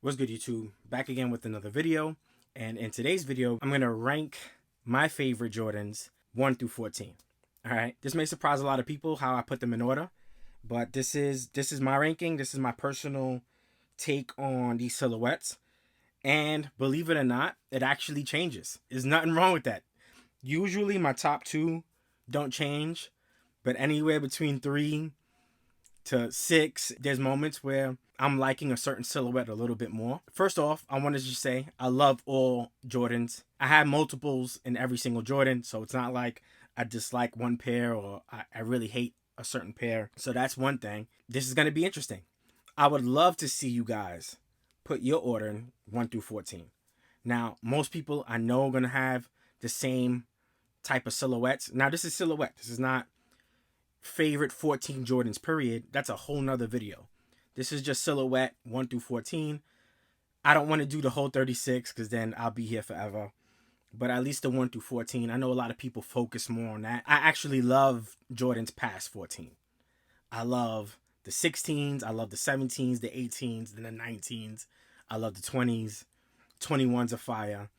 What's good, YouTube? Back again with another video. And in today's video, I'm going to rank my favorite Jordans 1 through 14. All right. This may surprise a lot of people how I put them in order, but this is my ranking. This is my personal take on these silhouettes. And believe it or not, it actually changes. There's nothing wrong with that. Usually my top two don't change, but anywhere between 3 to 6, there's moments where I'm liking a certain silhouette a little bit more. First off, I want to just say I love all Jordans. I have multiples in every single Jordan, so it's not like I dislike one pair or I really hate a certain pair. So that's one thing. This is going to be interesting. I would love to see you guys put your order in 1 through 14. Now, most people I know are going to have the same type of silhouettes. Now, this is silhouette. This is not favorite 14 Jordans, period. That's a whole nother video. This is just silhouette 1 through 14. I don't want to do the whole 36 because then I'll be here forever. But at least the 1 through 14. I know a lot of people focus more on that. I actually love Jordans past 14. I love the 16s. I love the 17s, the 18s, then the 19s. I love the 20s. 21s are fire.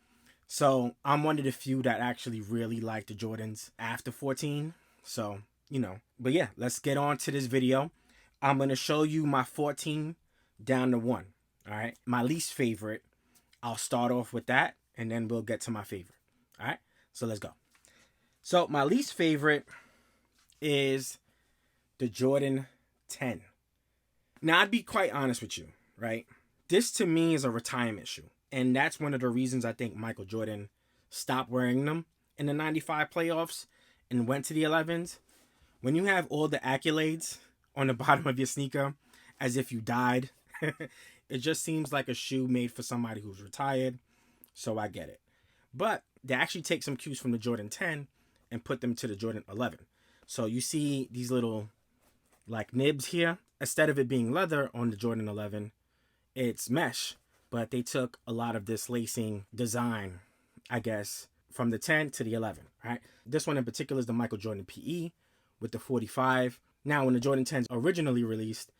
So I'm one of the few that actually really like the Jordans after 14. So, But yeah, let's get on to this video. I'm going to show you my 14 down to 1. All right. My least favorite. I'll start off with that and then we'll get to my favorite. All right. So let's go. So my least favorite is the Jordan 10. Now, I'd be quite honest with you, right? This to me is a retirement shoe. And that's one of the reasons I think Michael Jordan stopped wearing them in the 95 playoffs and went to the 11s. When you have all the accolades on the bottom of your sneaker as if you died, it just seems like a shoe made for somebody who's retired. So I get it. But they actually take some cues from the Jordan 10 and put them to the Jordan 11. So you see these little like nibs here. Instead of it being leather on the Jordan 11, it's mesh. But they took a lot of this lacing design, I guess, from the 10 to the 11. Right. This one in particular is the Michael Jordan PE with the 45. Now, when the Jordan 10s originally released,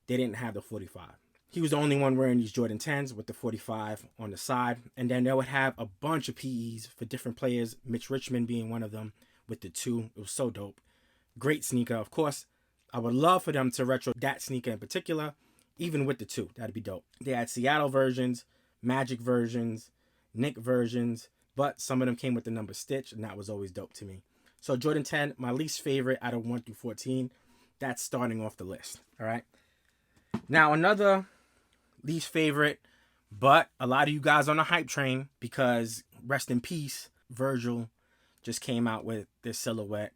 they didn't have the 45. He was the only one wearing these Jordan 10s with the 45 on the side. And then they would have a bunch of PEs for different players, Mitch Richmond being one of them with the 2. It was so dope. Great sneaker. Of course, I would love for them to retro that sneaker in particular, even with the 2. That'd be dope. They had Seattle versions, Magic versions, Nick versions, but some of them came with the number Stitch, and that was always dope to me. So Jordan 10, my least favorite out of 1 through 14. That's starting off the list. All right. Now, another least favorite, but a lot of you guys on the hype train because rest in peace, Virgil just came out with this silhouette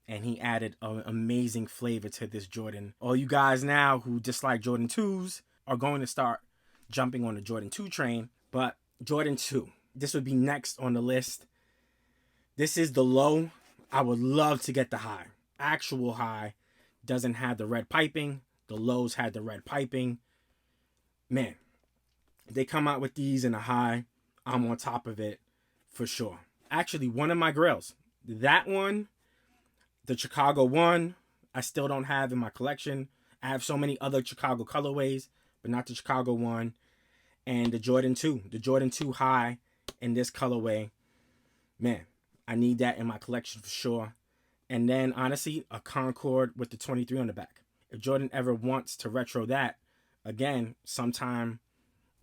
and he added an amazing flavor to this Jordan. All you guys now who dislike Jordan 2s are going to start jumping on the Jordan 2 train, but Jordan 2, this would be next on the list. This is the low. I would love to get the high. Actual high doesn't have the red piping. The lows had the red piping. Man, they come out with these in a high. I'm on top of it for sure. Actually, one of my grails, that one, the Chicago one, I still don't have in my collection. I have so many other Chicago colorways, but not the Chicago one. And the Jordan 2, the Jordan 2 high in this colorway. Man, I need that in my collection for sure. And then, honestly, a Concord with the 23 on the back. If Jordan ever wants to retro that, again, sometime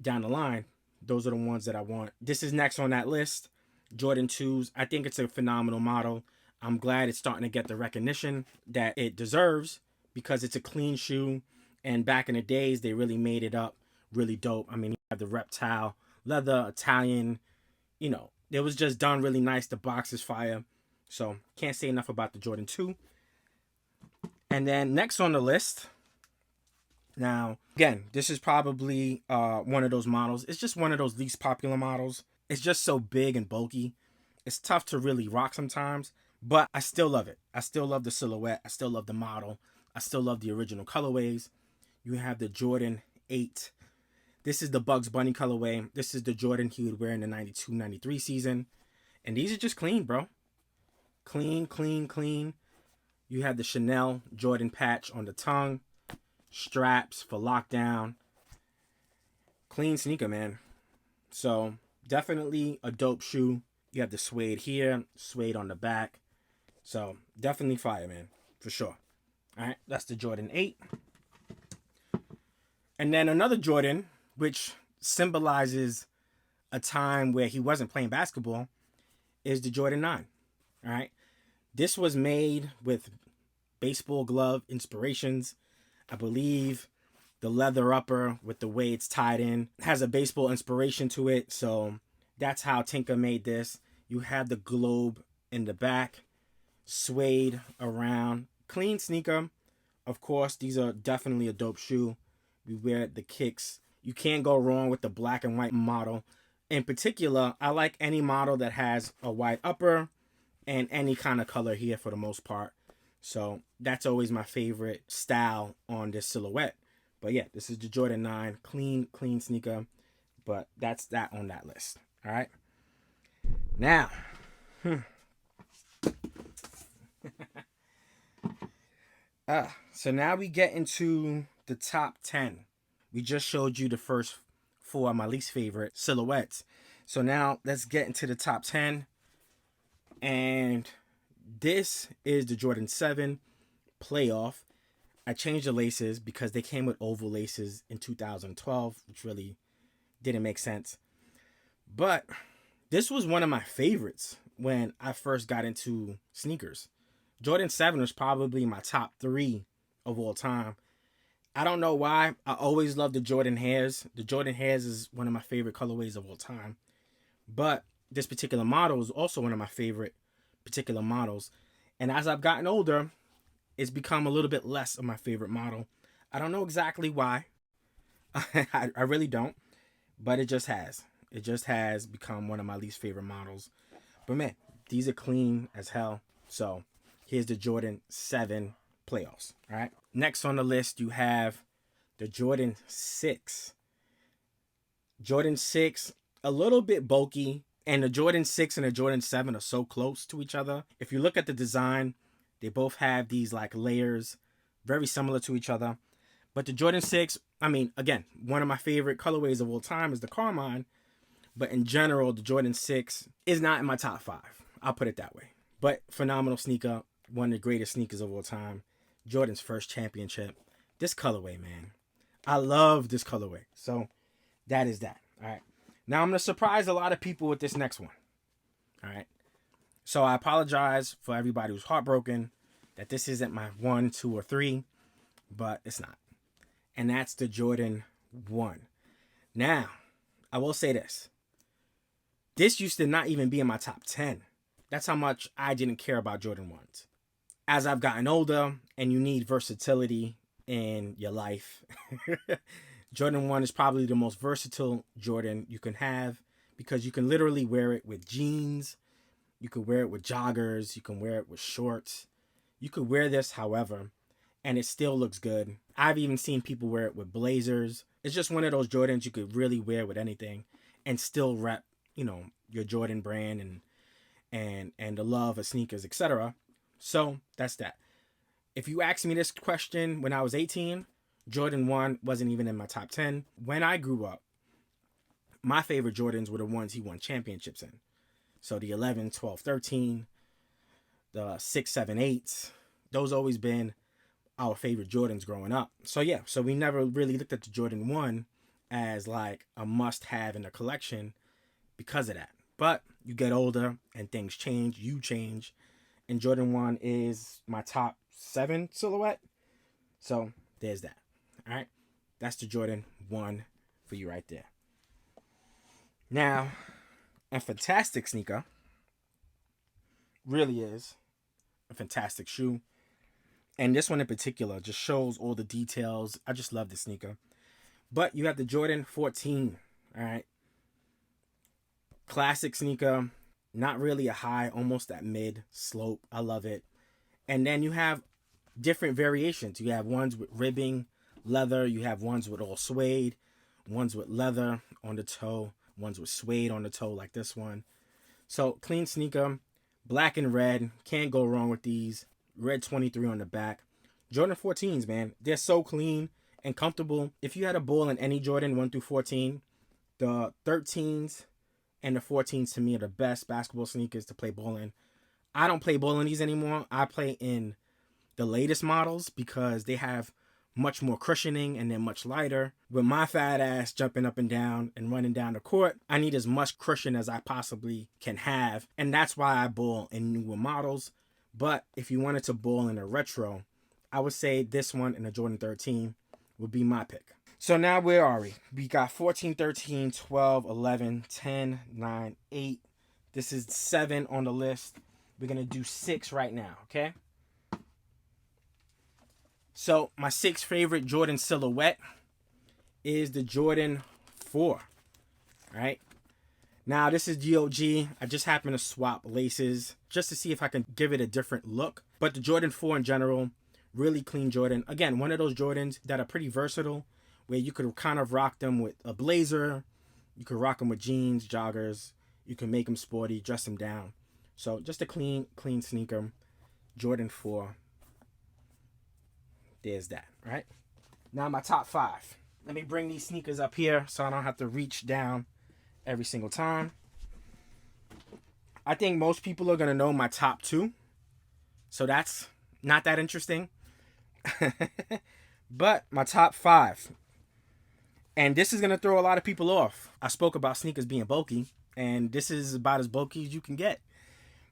down the line, those are the ones that I want. This is next on that list. Jordan 2s. I think it's a phenomenal model. I'm glad it's starting to get the recognition that it deserves because it's a clean shoe. And back in the days, they really made it up really dope. I mean, you have the reptile, leather, Italian, it was just done really nice. The box is fire. So can't say enough about the Jordan 2. And then next on the list. Now, again, this is probably one of those models. It's just one of those least popular models. It's just so big and bulky. It's tough to really rock sometimes. But I still love it. I still love the silhouette. I still love the model. I still love the original colorways. You have the Jordan 8. This is the Bugs Bunny colorway. This is the Jordan he would wear in the 92-93 season. And these are just clean, bro. Clean, clean, clean. You have the Chanel Jordan patch on the tongue. Straps for lockdown. clean sneaker, man. So definitely a dope shoe. You have the suede here, suede on the back. So definitely fire, man, for sure. All right, that's the Jordan 8. And then another Jordan, which symbolizes a time where he wasn't playing basketball, is the Jordan 9. All right, this was made with baseball glove inspirations. I believe the leather upper with the way it's tied in has a baseball inspiration to it. So that's how Tinker made this. You have the globe in the back, suede around, clean sneaker. Of course, these are definitely a dope shoe. We wear the kicks. You can't go wrong with the black and white model. In particular, I like any model that has a white upper and any kind of color here for the most part. So that's always my favorite style on this silhouette. But yeah, this is the Jordan 9, clean sneaker. But that's that on that list. All right. Now, so now we get into the top 10. We just showed you the first 4 of my least favorite silhouettes. So now let's get into the top 10. And this is the Jordan 7 Playoff. I changed the laces because they came with oval laces in 2012, which really didn't make sense. But this was one of my favorites when I first got into sneakers. Jordan 7 was probably my top 3 of all time. I don't know why. I always loved the Jordan Hairs. The Jordan Hairs is one of my favorite colorways of all time. But this particular model is also one of my favorite particular models. And as I've gotten older, it's become a little bit less of my favorite model. I don't know exactly why. I really don't. But it just has. It just has become one of my least favorite models. But man, these are clean as hell. So here's the Jordan 7 Playoffs. All right. Next on the list, you have the Jordan 6. Jordan 6, a little bit bulky. And the Jordan 6 and the Jordan 7 are so close to each other. If you look at the design, they both have these like layers, very similar to each other. But the Jordan 6, I mean, again, one of my favorite colorways of all time is the Carmine. But in general, the Jordan 6 is not in my top 5. I'll put it that way. But phenomenal sneaker, one of the greatest sneakers of all time. Jordan's first championship. This colorway, man. I love this colorway. So that is that. All right. Now I'm going to surprise a lot of people with this next one. All right. So I apologize for everybody who's heartbroken that this isn't my 1, 2, or 3, but it's not. And that's the Jordan 1. Now, I will say this. This used to not even be in my top 10. That's how much I didn't care about Jordan 1s. As I've gotten older and you need versatility in your life, Jordan 1 is probably the most versatile Jordan you can have because you can literally wear it with jeans. You can wear it with joggers. You can wear it with shorts. You could wear this however, and it still looks good. I've even seen people wear it with blazers. It's just one of those Jordans you could really wear with anything and still rep, your Jordan brand and the love of sneakers, etc. So that's that. If you asked me this question when I was 18, Jordan 1 wasn't even in my top 10. When I grew up, my favorite Jordans were the ones he won championships in. So the 11, 12, 13, the 6, 7, 8, those always been our favorite Jordans growing up. So yeah, so we never really looked at the Jordan 1 as like a must-have in the collection because of that. But you get older and things change, you change, and Jordan 1 is my top 7 silhouette. So there's that. All right, that's the Jordan 1 for you right there. Now, a fantastic sneaker, really is a fantastic shoe. And this one in particular just shows all the details. I just love the sneaker. But you have the Jordan 14, all right? Classic sneaker, not really a high, almost that mid slope. I love it. And then you have different variations. You have ones with ribbing, leather. You have ones with all suede, ones with leather on the toe, ones with suede on the toe like this one. So clean sneaker, black and red. Can't go wrong with these. Red 23 on the back. Jordan 14s, man. They're so clean and comfortable. If you had a ball in any Jordan 1 through 14, The 13s and the 14s to me are the best basketball sneakers to play ball in. I don't play ball in these anymore. I play in the latest models because they have much more cushioning and they're much lighter. With my fat ass jumping up and down and running down the court, I need as much cushion as I possibly can have. And that's why I ball in newer models. But if you wanted to ball in a retro, I would say this one in the Jordan 13 would be my pick. So now where are we? We got 14, 13, 12, 11, 10, 9, 8. This is 7 on the list. We're going to do 6 right now, okay? So my 6th favorite Jordan silhouette is the Jordan 4. All right. Now this is GOG. I just happen to swap laces just to see if I can give it a different look. But the Jordan 4 in general, really clean Jordan. Again, one of those Jordans that are pretty versatile, where you could kind of rock them with a blazer. You could rock them with jeans, joggers. You can make them sporty, dress them down. So just a clean sneaker. Jordan 4. There's that, right? Now my top 5. Let me bring these sneakers up here so I don't have to reach down every single time. I think most people are going to know my top 2. So that's not that interesting. But my top 5. And this is going to throw a lot of people off. I spoke about sneakers being bulky, and this is about as bulky as you can get.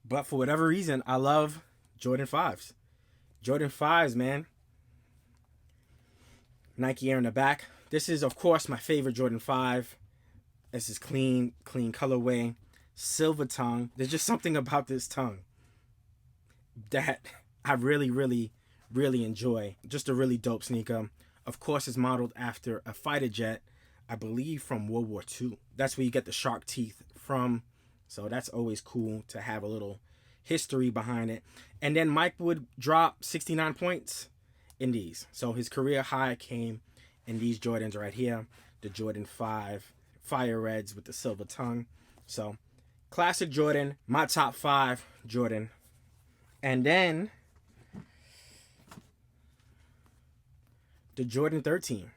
But for whatever reason, I love Jordan 5s. Jordan 5s, man. Nike Air in the back. This is, of course, my favorite Jordan 5. This is clean colorway. Silver tongue. There's just something about this tongue that I really, really, really enjoy. Just a really dope sneaker. Of course, it's modeled after a fighter jet, I believe from World War II. That's where you get the shark teeth from. So that's always cool to have a little history behind it. And then Mike would drop 69 points in these. So his career high came in these Jordans right here. The Jordan 5 Fire Reds with the silver tongue. So classic Jordan. My top 5 Jordan. And then the Jordan 13.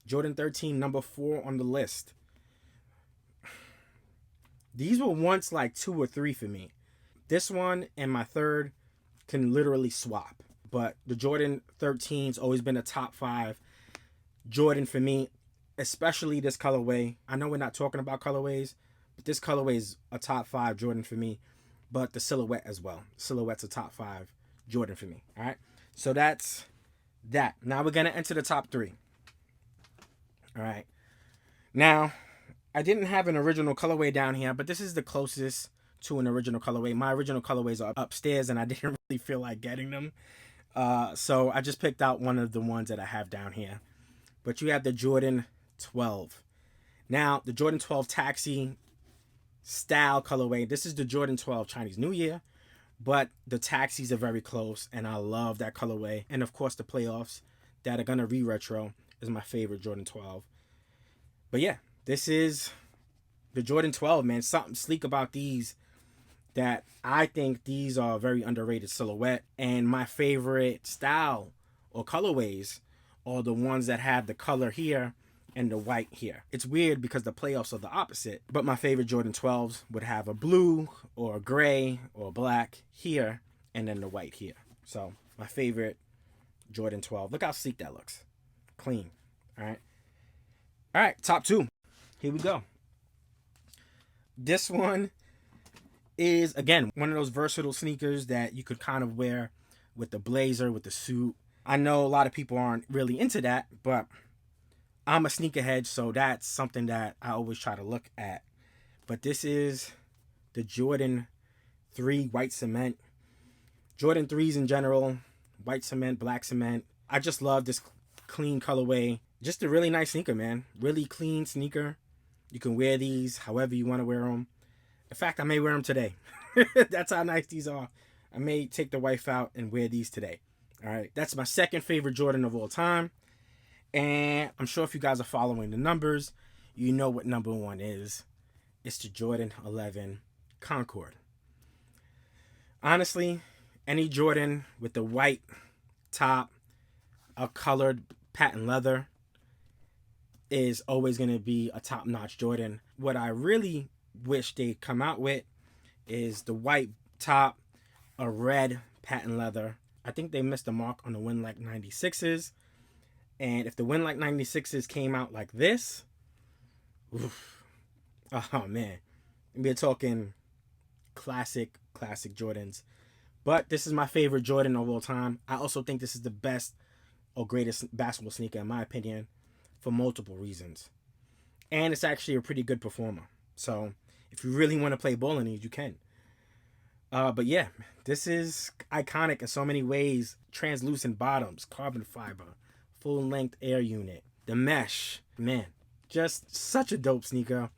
Jordan 13, number 4 on the list. These were once like 2 or 3 for me. This one and my third can literally swap. But the Jordan 13's always been a top 5 Jordan for me, especially this colorway. I know we're not talking about colorways, but this colorway is a top 5 Jordan for me. But the silhouette as well. Silhouette's a top 5 Jordan for me. All right. So that's that. Now we're going to enter the top 3. All right. Now, I didn't have an original colorway down here, but this is the closest to an original colorway. My original colorways are upstairs, and I didn't really feel like getting them. So I just picked out one of the ones that I have down here. But you have the Jordan 12. Now, the Jordan 12 Taxi style colorway. This is the Jordan 12 Chinese New Year. But the Taxis are very close, and I love that colorway. And, of course, the playoffs that are going to re-retro is my favorite Jordan 12. But, yeah, this is the Jordan 12, man. Something sleek about these that I think these are a very underrated silhouette. And my favorite style or colorways are the ones that have the color here and the white here. It's weird because the playoffs are the opposite. But my favorite Jordan 12s would have a blue or a gray or a black here and then the white here. So my favorite Jordan 12. Look how sleek that looks. Clean. All right. All right. Top 2. Here we go. This one is, again, one of those versatile sneakers that you could kind of wear with the blazer, with the suit. I know a lot of people aren't really into that, but I'm a sneakerhead, so that's something that I always try to look at. But this is the Jordan 3 white cement. Jordan 3s in general, white cement, black cement. I just love this clean colorway. Just a really nice sneaker, man. Really clean sneaker. You can wear these however you want to wear them. In fact, I may wear them today. That's how nice these are. I may take the wife out and wear these today. All right. That's my second favorite Jordan of all time. And I'm sure if you guys are following the numbers, you know what number 1 is. It's the Jordan 11 Concord. Honestly, any Jordan with the white top, a colored patent leather, is always going to be a top-notch Jordan. What I really wish they'd come out with is the white top, a red patent leather. I think they missed the mark on the Winlek 96s. And if the Winlek 96s came out like this, oof, oh man, we're talking classic Jordans. But this is my favorite Jordan of all time. I also think this is the best or greatest basketball sneaker in my opinion for multiple reasons. And it's actually a pretty good performer. So if you really want to play ball in these, you can. But yeah, this is iconic in so many ways. Translucent bottoms, carbon fiber, full length air unit, the mesh. Man, just such a dope sneaker.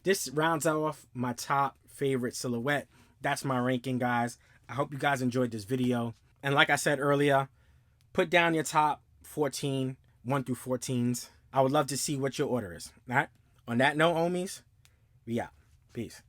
This rounds off my top favorite silhouette. That's my ranking, guys. I hope you guys enjoyed this video. And like I said earlier, put down your top 14, 1 through 14s. I would love to see what your order is. All right? On that note, homies, we out. Peace.